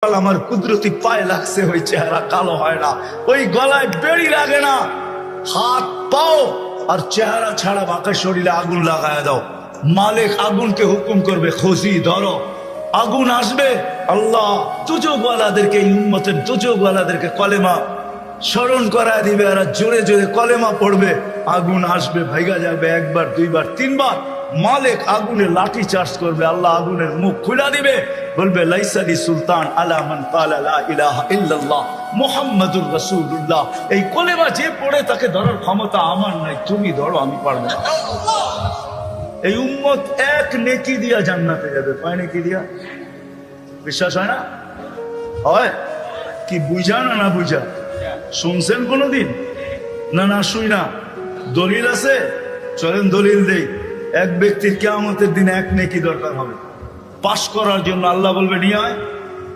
আমার কুদরতি পায়ে লাগছে, ওই চেহারা কালো হয় না, ওই গলায় বেড়ি লাগে না, হাত পাও আর চেহারা ছাড়া বাকি শরীরে আগুন লাগায় দাও। মালিক আগুনকে হুকুম করবে, খুশি ধরো, আগুন আসবে। আল্লাহ দুজকওয়ালাদেরকে, এই উম্মতের দুজকওয়ালাদেরকে কলেমা স্মরণ করায় দিবে, আর জোরে জোরে কলেমা পড়বে, আগুন আসবে, ভাইগা যাবে, একবার দুইবার তিনবার। মালিক আগুনের লাঠি চার্জ করবে, আল্লাহ আগুনের মুখ খুলে দিবে, বলবে লাইসালি সুলতান আলা মান ক্বালা লা ইলাহা ইল্লাল্লাহ মুহাম্মাদুর রাসূলুল্লাহ। এই কলেমা যে পড়ে তাকে ধরার ক্ষমতা আমার নাই, তুমি ধরো, আমি পারবো না। এই উম্মত এক নেকি দিয়া জান্নাতে যাবে, কয় নেকি দিয়া? বিশ্বাস হয় না? হয় কি? বুঝা না না বুঝা? শুনছেন কোনদিন? না না শুই না। দলিল আছে? চলেন দলিল দেই। এক ব্যক্তির কিয়ামতের দিনে এক নেকি দরকার হবে, পাশ করার জন্য আল্লাহ বলবে নিয়ে আয়।